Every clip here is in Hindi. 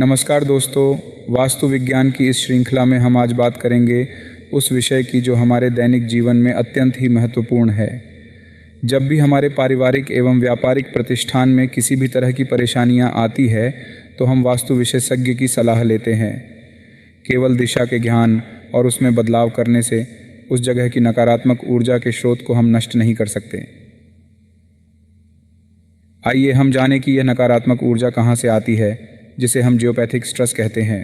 नमस्कार दोस्तों, वास्तु विज्ञान की इस श्रृंखला में हम आज बात करेंगे उस विषय की जो हमारे दैनिक जीवन में अत्यंत ही महत्वपूर्ण है। जब भी हमारे पारिवारिक एवं व्यापारिक प्रतिष्ठान में किसी भी तरह की परेशानियां आती है तो हम वास्तु विशेषज्ञ की सलाह लेते हैं। केवल दिशा के ज्ञान और उसमें बदलाव करने से उस जगह की नकारात्मक ऊर्जा के स्रोत को हम नष्ट नहीं कर सकते। आइए हम जानें कि यह नकारात्मक ऊर्जा कहाँ से आती है, जिसे हम जियोपैथिक स्ट्रेस कहते हैं।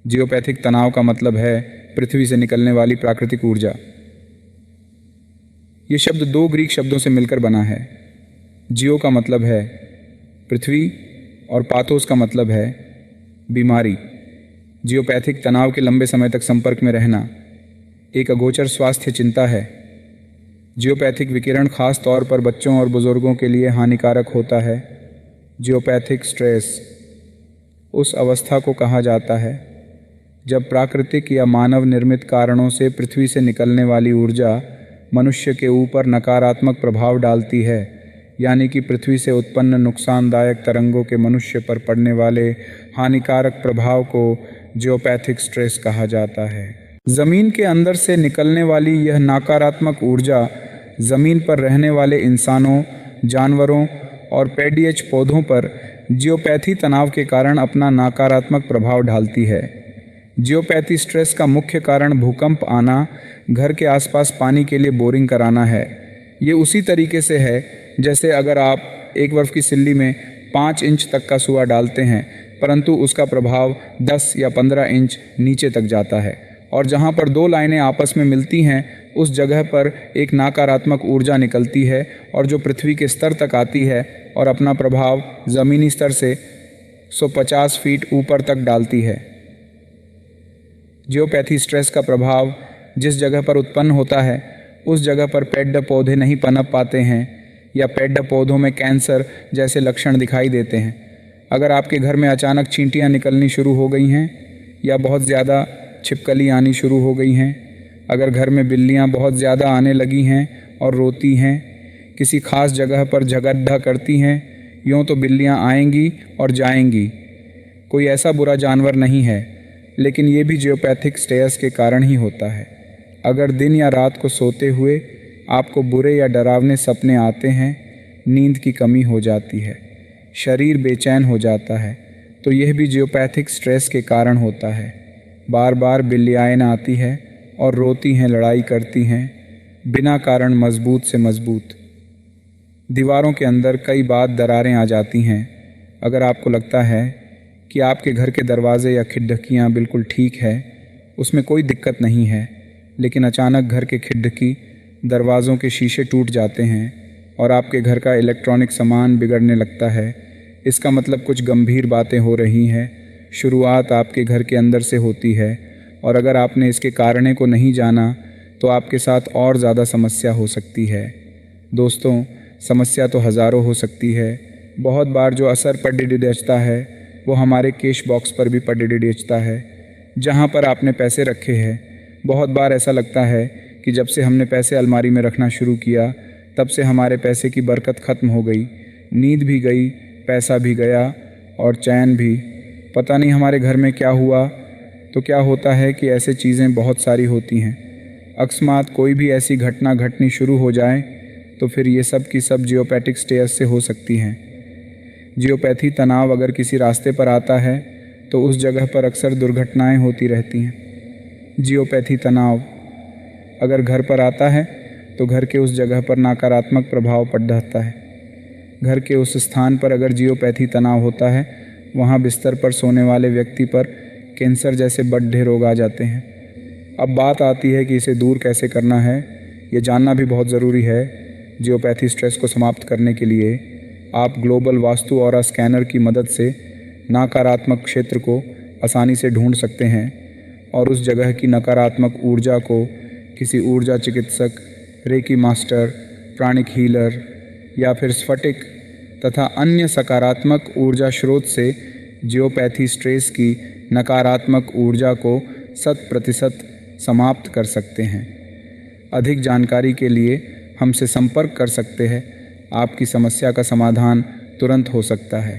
जियोपैथिक तनाव का मतलब है पृथ्वी से निकलने वाली प्राकृतिक ऊर्जा। ये शब्द दो ग्रीक शब्दों से मिलकर बना है। जियो का मतलब है पृथ्वी और पाथोस का मतलब है बीमारी। जियोपैथिक तनाव के लंबे समय तक संपर्क में रहना एक अगोचर स्वास्थ्य चिंता है। जियोपैथिक विकिरण खास तौर पर बच्चों और बुजुर्गों के लिए हानिकारक होता है। जियोपैथिक स्ट्रेस उस अवस्था को कहा जाता है जब प्राकृतिक या मानव निर्मित कारणों से पृथ्वी से निकलने वाली ऊर्जा मनुष्य के ऊपर नकारात्मक प्रभाव डालती है, यानी कि पृथ्वी से उत्पन्न नुकसानदायक तरंगों के मनुष्य पर पड़ने वाले हानिकारक प्रभाव को जियोपैथिक स्ट्रेस कहा जाता है। ज़मीन के अंदर से निकलने वाली यह नकारात्मक ऊर्जा ज़मीन पर रहने वाले इंसानों, जानवरों और पेडियज पौधों पर जियोपैथी तनाव के कारण अपना नकारात्मक प्रभाव डालती है। जियोपैथी स्ट्रेस का मुख्य कारण भूकंप आना, घर के आसपास पानी के लिए बोरिंग कराना है। ये उसी तरीके से है जैसे अगर आप एक बर्फ़ की सिल्ली में 5 इंच तक का सुआ डालते हैं, परंतु उसका प्रभाव 10 या 15 इंच नीचे तक जाता है, और जहाँ पर दो लाइनें आपस में मिलती हैं उस जगह पर एक नकारात्मक ऊर्जा निकलती है और जो पृथ्वी के स्तर तक आती है और अपना प्रभाव ज़मीनी स्तर से 150 फीट ऊपर तक डालती है। जियोपैथी स्ट्रेस का प्रभाव जिस जगह पर उत्पन्न होता है उस जगह पर पेड़ पौधे नहीं पनप पाते हैं या पेड़ पौधों में कैंसर जैसे लक्षण दिखाई देते हैं। अगर आपके घर में अचानक चींटियाँ निकलनी शुरू हो गई हैं या बहुत ज़्यादा छिपकली आनी शुरू हो गई हैं, अगर घर में बिल्लियाँ बहुत ज़्यादा आने लगी हैं और रोती हैं, किसी खास जगह पर झगड्ढा करती हैं, यूँ तो बिल्लियाँ आएंगी और जाएंगी। कोई ऐसा बुरा जानवर नहीं है, लेकिन ये भी जियोपैथिक स्ट्रेस के कारण ही होता है। अगर दिन या रात को सोते हुए आपको बुरे या डरावने सपने आते हैं, नींद की कमी हो जाती है, शरीर बेचैन हो जाता है, तो यह भी जियोपैथिक स्ट्रेस के कारण होता है। बार बार बिल्लियाँ आती है और रोती हैं, लड़ाई करती हैं, बिना कारण मजबूत से मजबूत। दीवारों के अंदर कई बार दरारें आ जाती हैं। अगर आपको लगता है कि आपके घर के दरवाजे या खिड़कियाँ बिल्कुल ठीक है, उसमें कोई दिक्कत नहीं है, लेकिन अचानक घर के खिड़की, दरवाज़ों के शीशे टूट जाते हैं और आपके घर का इलेक्ट्रॉनिक सामान बिगड़ने लगता है, इसका मतलब कुछ गंभीर बातें हो रही हैं। शुरुआत आपके घर के अंदर से होती है और अगर आपने इसके कारणों को नहीं जाना तो आपके साथ और ज़्यादा समस्या हो सकती है। दोस्तों, समस्या तो हज़ारों हो सकती है। बहुत बार जो असर पड़ता है वो हमारे कैश बॉक्स पर भी पड़ता है, जहाँ पर आपने पैसे रखे हैं। बहुत बार ऐसा लगता है कि जब से हमने पैसे अलमारी में रखना शुरू किया तब से हमारे पैसे की बरकत ख़त्म हो गई, नींद भी गई, पैसा भी गया और चैन भी। पता नहीं हमारे घर में क्या हुआ। तो क्या होता है कि ऐसे चीज़ें बहुत सारी होती हैं। अकस्मात कोई भी ऐसी घटना घटनी शुरू हो जाए तो फिर ये सब की सब जियोपैथिक स्ट्रेस से हो सकती हैं। जियोपैथी तनाव अगर किसी रास्ते पर आता है तो उस जगह पर अक्सर दुर्घटनाएं होती रहती हैं। जियोपैथी तनाव अगर घर पर आता है तो घर के उस जगह पर नकारात्मक प्रभाव पड़ जाता है। घर के उस स्थान पर अगर जियोपैथी तनाव होता है, वहाँ बिस्तर पर सोने वाले व्यक्ति पर कैंसर जैसे बड़े रोग आ जाते हैं। अब बात आती है कि इसे दूर कैसे करना है। ये जानना भी बहुत ज़रूरी है। जियोपैथी स्ट्रेस को समाप्त करने के लिए आप ग्लोबल वास्तु ऑरा स्कैनर की मदद से नकारात्मक क्षेत्र को आसानी से ढूंढ सकते हैं और उस जगह की नकारात्मक ऊर्जा को किसी ऊर्जा चिकित्सक, रेकी मास्टर, प्राणिक हीलर या फिर स्फटिक तथा अन्य सकारात्मक ऊर्जा स्रोत से जियोपैथी स्ट्रेस की नकारात्मक ऊर्जा को 100% समाप्त कर सकते हैं। अधिक जानकारी के लिए हमसे संपर्क कर सकते हैं। आपकी समस्या का समाधान तुरंत हो सकता है।